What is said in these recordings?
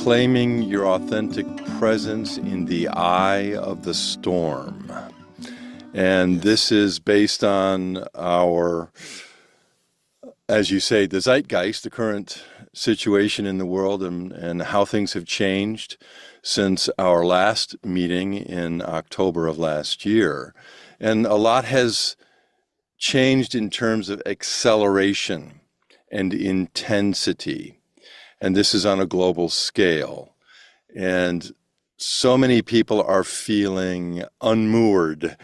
claiming your authentic presence in the eye of the storm. And this is based on our, as you say, the zeitgeist, the current situation in the world, and how things have changed since our last meeting in October of last year. And a lot has changed in terms of acceleration and intensity. And this is on a global scale. And so many people are feeling unmoored,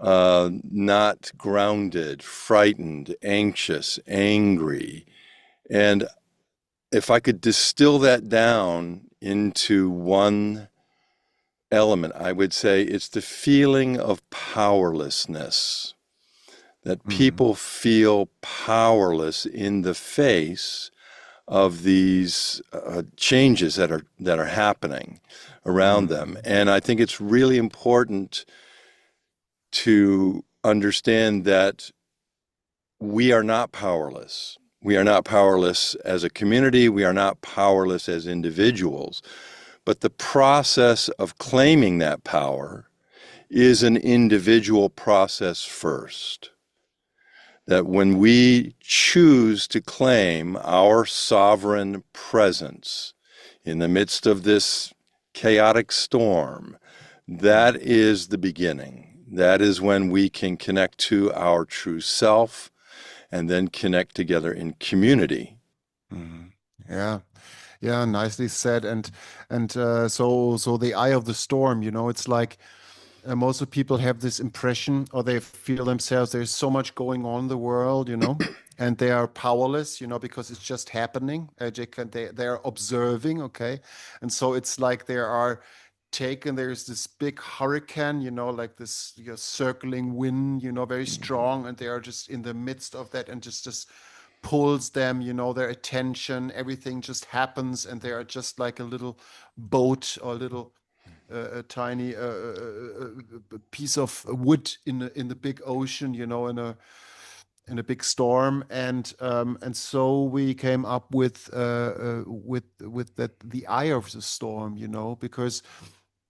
not grounded, frightened, anxious, angry. And if I could distill that down into one element, I would say it's the feeling of powerlessness, that people feel powerless in the face of these changes that are happening around them. And I think it's really important to understand that we are not powerless. We are not powerless as a community. We are not powerless as individuals. But the process of claiming that power is an individual process first. That when we choose to claim our sovereign presence in the midst of this chaotic storm, that is the beginning. That is when we can connect to our true self and then connect together in community. Yeah. Yeah, nicely said. So the eye of the storm, it's like most of people have this impression, or they feel themselves, there's so much going on in the world, and they are powerless, because it's just happening. They are observing, okay? And so it's like there's this big hurricane, like this circling wind, very strong, and they are just in the midst of that, and just pulls them, their attention, everything just happens, and they are just like a little boat or a tiny piece of wood in the big ocean, in a big storm, and so we came up with that, the eye of the storm, because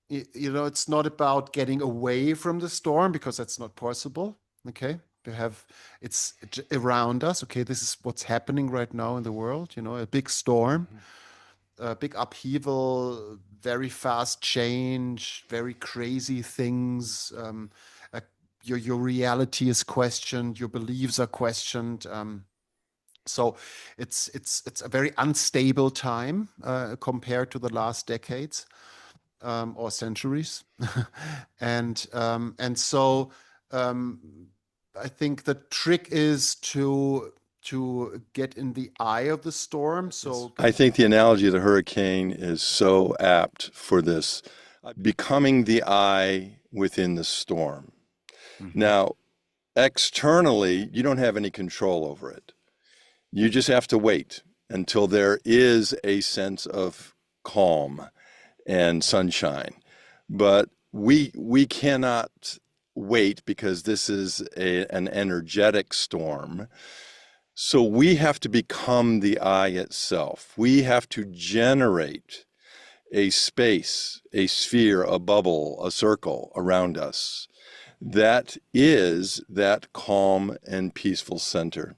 it's not about getting away from the storm, because that's not possible. Okay, it's around us. Okay, this is what's happening right now in the world. A big storm, a big upheaval, very fast change, very crazy things. Your reality is questioned, your beliefs are questioned. So it's a very unstable time compared to the last decades or centuries, and so I think the trick is to get in the eye of the storm. So I think the analogy of the hurricane is so apt for this, becoming the eye within the storm. Now, externally, you don't have any control over it. You just have to wait until there is a sense of calm and sunshine. But we cannot wait, because this is an energetic storm. So we have to become the eye itself. We have to generate a space, a sphere, a bubble, a circle around us that is that calm and peaceful center.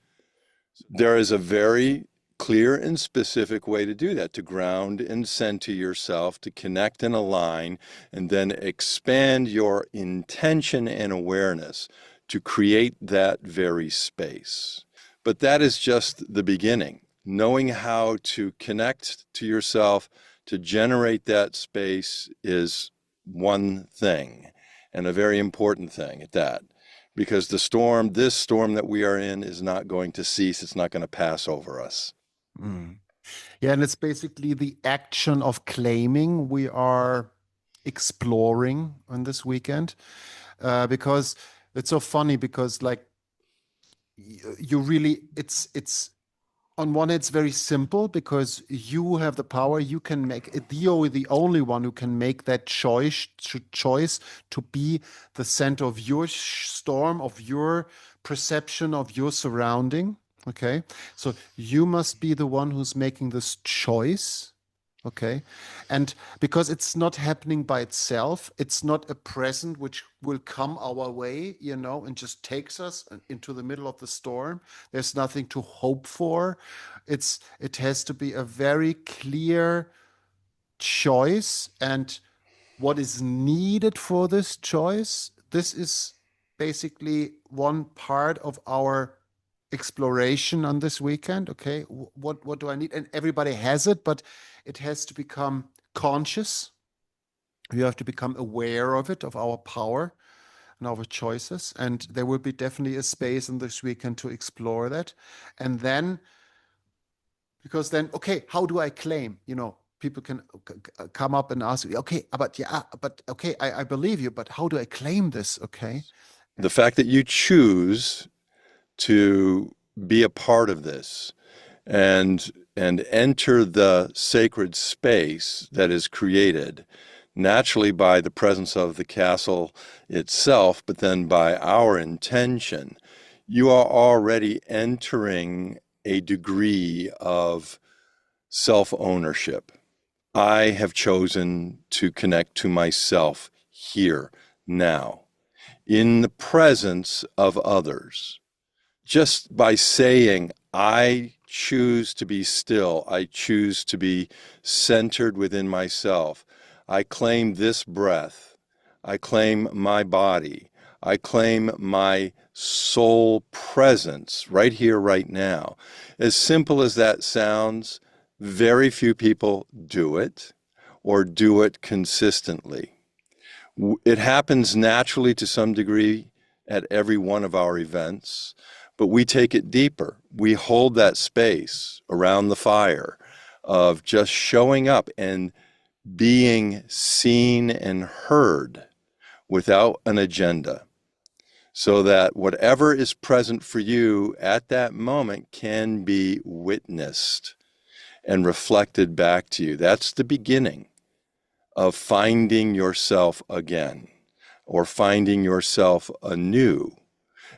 There is a very clear and specific way to do that, to ground and center yourself, to connect and align, and then expand your intention and awareness to create that very space. But that is just the beginning. Knowing how to connect to yourself, to generate that space, is one thing, and a very important thing at that. Because this storm that we are in, is not going to cease. It's not going to pass over us. Yeah, and it's basically the action of claiming we are exploring on this weekend, because it's so funny, because like you really, it's on one hand, it's very simple, because you have the power. You can make it. You're the only one who can make that choice to be the center of your storm, of your perception of your surrounding. Okay, so you must be the one who's making this choice. Okay. And because it's not happening by itself, it's not a present which will come our way, and just takes us into the middle of the storm. There's nothing to hope for. It has to be a very clear choice, and what is needed for this choice. This is basically one part of our exploration on this weekend. Okay, what do I need? And everybody has it, but it has to become conscious. We have to become aware of it, of our power and our choices. And there will be definitely a space in this weekend to explore that. And then, because then, okay, how do I claim? People can come up and ask, okay, but okay, I believe you, but how do I claim this? Okay. The fact that you choose to be a part of this and enter the sacred space that is created naturally by the presence of the castle itself, but then by our intention, you are already entering a degree of self-ownership. I have chosen to connect to myself here, now, in the presence of others. Just by saying, I choose to be still, I choose to be centered within myself, I claim this breath, I claim my body, I claim my soul presence right here, right now. As simple as that sounds, very few people do it or do it consistently. It happens naturally to some degree at every one of our events, but we take it deeper. We hold that space around the fire of just showing up and being seen and heard without an agenda, so that whatever is present for you at that moment can be witnessed and reflected back to you. That's the beginning of finding yourself again, or finding yourself anew.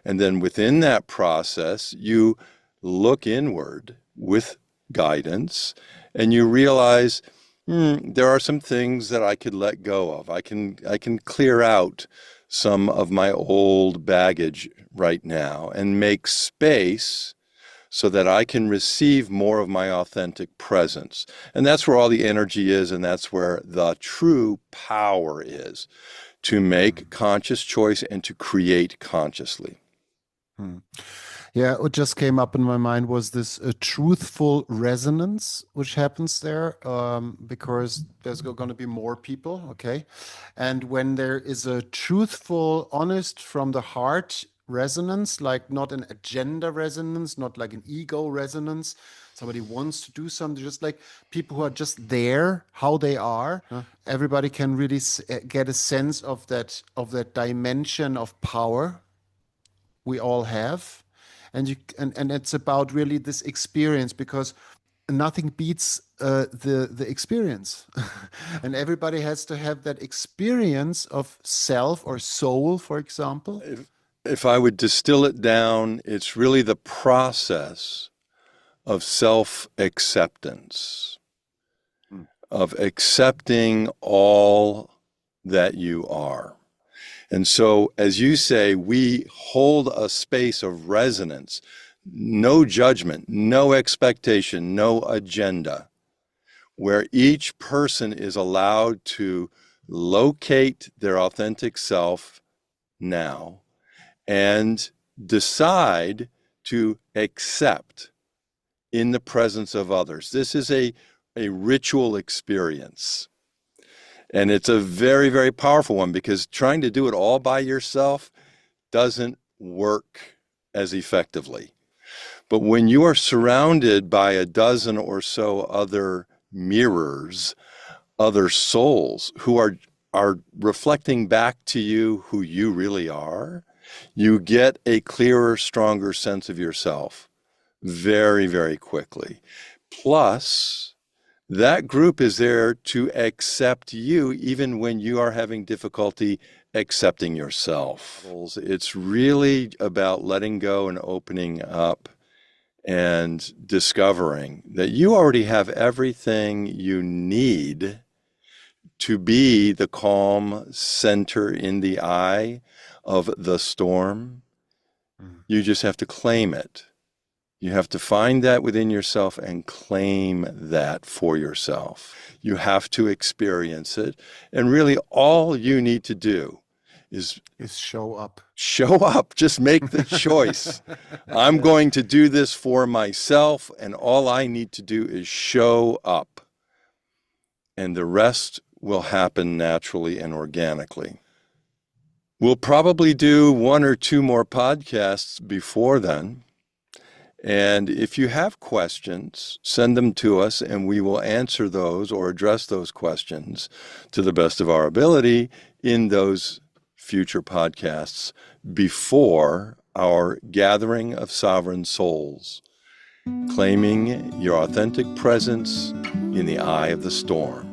And then within that process, you look inward with guidance and you realize, there are some things that I could let go of. I can clear out some of my old baggage right now and make space so that I can receive more of my authentic presence. And that's where all the energy is, and that's where the true power is, to make conscious choice and to create consciously. Yeah, what just came up in my mind was this truthful resonance, which happens there, because there's going to be more people, okay? And when there is a truthful, honest, from the heart resonance, like not an agenda resonance, not like an ego resonance, somebody wants to do something, just like people who are just there, how they are, everybody can really get a sense of that dimension of power we all have. And it's about really this experience, because nothing beats the experience. And everybody has to have that experience of self or soul, for example. If I would distill it down, it's really the process of self-acceptance, of accepting all that you are. And so, as you say, we hold a space of resonance, no judgment, no expectation, no agenda, where each person is allowed to locate their authentic self now and decide to accept in the presence of others. This is a ritual experience. And it's a very, very powerful one, because trying to do it all by yourself doesn't work as effectively. But when you are surrounded by a dozen or so other mirrors, other souls who are reflecting back to you who you really are, you get a clearer, stronger sense of yourself very, very quickly. Plus, that group is there to accept you even when you are having difficulty accepting yourself. It's really about letting go and opening up and discovering that you already have everything you need to be the calm center in the eye of the storm. You just have to claim it. You have to find that within yourself and claim that for yourself. You have to experience it. And really all you need to do is show up. Show up. Just make the choice. I'm going to do this for myself, and all I need to do is show up. And the rest will happen naturally and organically. We'll probably do 1 or 2 more podcasts before then. And if you have questions, send them to us and we will answer those or address those questions to the best of our ability in those future podcasts before our gathering of sovereign souls, claiming your authentic presence in the eye of the storm.